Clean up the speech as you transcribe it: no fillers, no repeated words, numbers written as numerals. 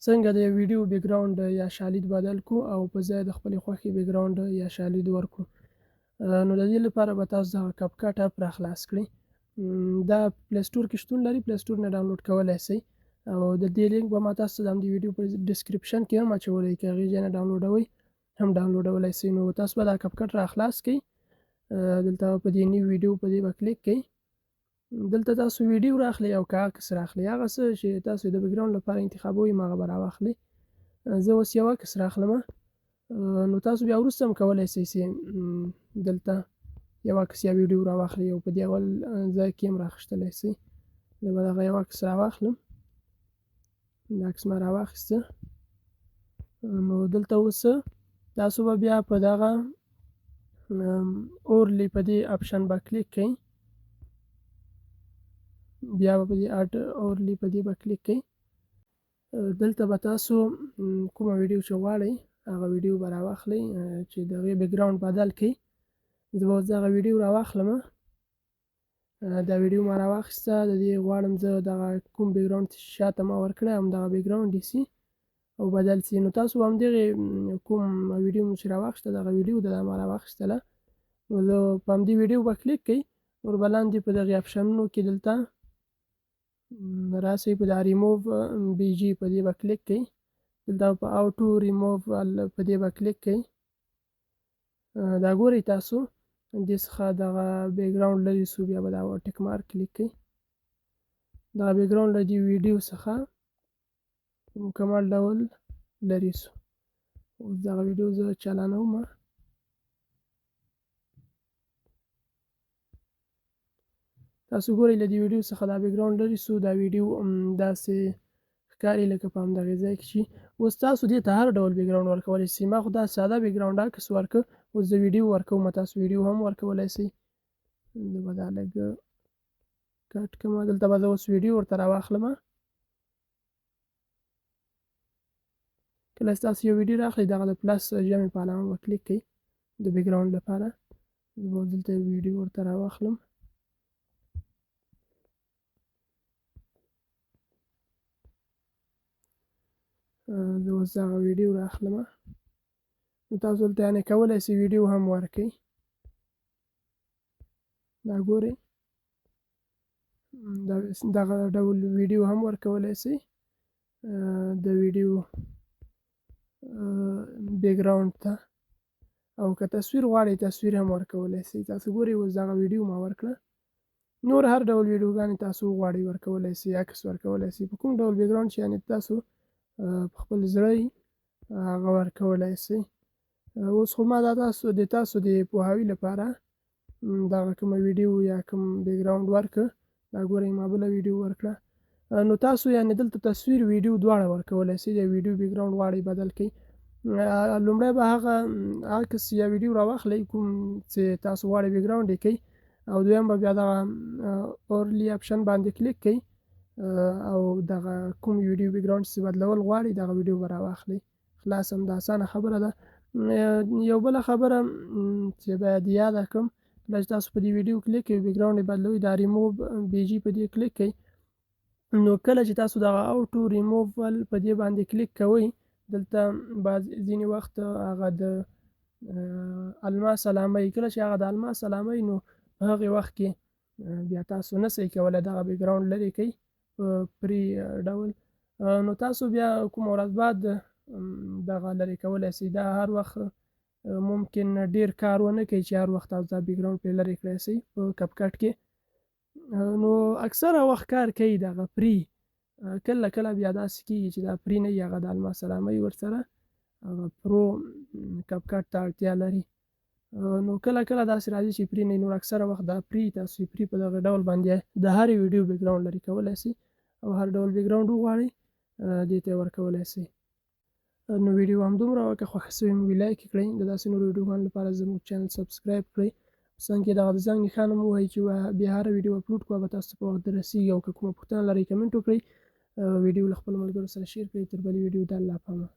څنګه د یو ویډیو بیکګراوند یا شالید بدل کو او په ځای د خپل خوښي بیکګراوند یا شالید ورکو. نو د دې لپاره به تاسو د کپ کټ اپ را خلاص کړئ. دا پلی سټور کې شتون لري، پلی سټور نه ډاونلوډ کولای شئ او د دې لینک به ما تاسو ته د ویډیو په ډسکرپشن کې هم اچولی، که هغې ځای نه ډاونلوډوئ هم ډاونلوډولی شئ. نو تاسو به دا کپ کټ را خلاص کړئ. دلته په دې نیو ویډیو په دې به کلیک کړئ. دلته تاسو ویډیو راخلئ او که عکس راخلئ، هغه څه چې تاسو د بیکګراوند لپاره انتخابوئ هغه به راواخلئ. زه اوس یو عکس راخلمه. نو تاسو بیا وروسته هم کولی شئ چې دلته یو عکس یا ویډیو راواخلئ او په دې اول ځای کې هم راخیستلی شئ. زه به دغه یو عکس راواخلم. دا عکس ما راواخیسته. نو دلته اوس تاسو به بیا په دغه اورلی په دې اپشن به کلیک کړئ. بیا به په دې اډ اورلی په دې به کلیک کړئ. دلته به تاسو کومه ویډیو چې غواړئ هغه ویډیو به راواخلئ چې د هغې بیکګراوند بدل کړئ. زه به اوس دغه ویډیو راواخلمه. دا ویډیو ما راواخیسته. د دې غواړم زه دغه کوم بیکګراوند شاته ما ورکړی همدغه بیکګراوند دې سي او بدل سي. نو تاسو به همدغې کوم ویډیو مو چې راواخیسته دغه ویډیو ده، دا ما راواخیستله. نو زه په همدې ویډیو به کلیک کړئ. نور به لاندې په دغې اپشنونو کې دلته راسئ، په دا ریموو بي جي په دې به کلیک کړئ. دلته په او ټو ریموو په دې به کلیک کړئ. دا ګورئ تاسو دې څخه دغه بیکګراوند لرې سو، بیا به دا ټک مارک کلیک کړئ. دغه بیکګراوند له دې ویډیو څخه په مکمل ډول لرې سو. اوس دغه ویډیو زه چالانومه. تاسو ګورئ له دې ویډیو څخه دا بیکګراوند لرې سو. دا ویډیو داسې ښکاري لکه په همدغې ځای کې چې اوس تاسو دې ته هر ډول بیکګراوند ورکولی شئ. ما خو دا ساده بیکګراوند عکس ورکړ، اوس زه ویډیو ورکوم. تاسو ویډیو هم ورکولی شئ. زه به دا لږ کټ کړمه. دلته به زه اوس ویډیو ورته راواخلمه. کله چې تاسو یو ویډیو راخلئ دغه د پلس ژمې په علامه به کلیک کړئ د بیکګراوند لپاره. زه به دلته یو ویډیو ورته راواخلم. زه اوس دغه ویډیو راخلمه. نو تاسو دلته یعنې کولی شئ ویډیو هم ورکړئ. دا ګورئ دغه ډول ویډیو هم ورکولی شئ. د ویډیو بیکګراوند ته او که تصویر غواړئ تصویر هم ورکولی شئ. تاسو ګورئ اوس دغه ویډیو ما ورکړه. نور هر ډول ویډیوګانې تاسو وغواړئ ورکولی شئ، عکس ورکولی شئ. په کوم ډول بیکګراوند چې یعنې تاسو په خپل زړه هغه ورکولی شئ. اوس خو ما دا تاسو د پوهاوي لپاره دغه کومه ویډیو یا کوم بیکګراوند ورکړه. دا ګورئ ما بله ویډیو ورکړه. نو تاسو یعنې دلته تصویر ویډیو دواړه ورکولی شئ. د ویډیو بیکګراوند غواړئ بدل کړئ. لومړی به هغه عکس یا ویډیو راواخلئ کوم چې تاسو غواړئ بیکګراوند یې کړئ، او دویم به بیا دغه اورلی اپشن باندې کلیک کړئ او دغه کوم ویډیو بیکګراوند چې بدلول غواړئ دغه ویډیو به راواخلئ. خلاص همدا اسانه خبره ده. یو بله خبره چې باید یاده کړم، کله چې تاسو په دې ویډیو کلیک کوئ بیکګراوند یې بدلوئ، دا ریموو بي جي په دې کلیک کړئ. نو کله چې تاسو دغه او ټو ریموو په دې باندې کلیک کوئ، دلته ځینې وخت هغه د الماس علامه وي. کله چې هغه د الماس علامه وي نو په هغې وخت کې بیا تاسو نه شئ کولی دغه بیکګراوند لرې کړئ په پري ډول. نو تاسو بیا کومه ورځ بعد دغه لرې کولی شئ. دا هر وخت ممکن ډیر کار ونه کوي چې هر وخت تاسو دا بیکګراوند پرې لرې کړی شئ په کپ کټ کې. نو اکثره وخت کار کوي دغه پري. کله کله بیا داسې کېږي چې دا پري نه وي، هغه د الماس علامه وي ورسره، هغه پرو کپ کټ ته اړتیا لري. نو کله کله داسې راځي چې پري نه وي. نور اکثره وخت دا پري تاسو پري په دغه ډول باندې د هرې ویډیو بیکګراوند لرې کولی شئ او هر ډول بیکګراوند وغواړئ دې ته یې ورکولی شئ. نو ویډیو همدومره وه. که خوښه سوې مو وي لایک یې کړئ. د داسې نورو ویډیوګانو لپاره زموږ چینل سبسکرایب کړئ. څنګه دغه د زنګ نښان هم ووهئ چې بیا هره ویډیو اپلوډ کړو به تاسو ته په وخت دررسېږي. او که کومه پوښتنه لرئ کمنټ وکړئ. ویډیو له خپلو ملګرو سره شیر کړئ. تر بلې ویډیو د الله پامه.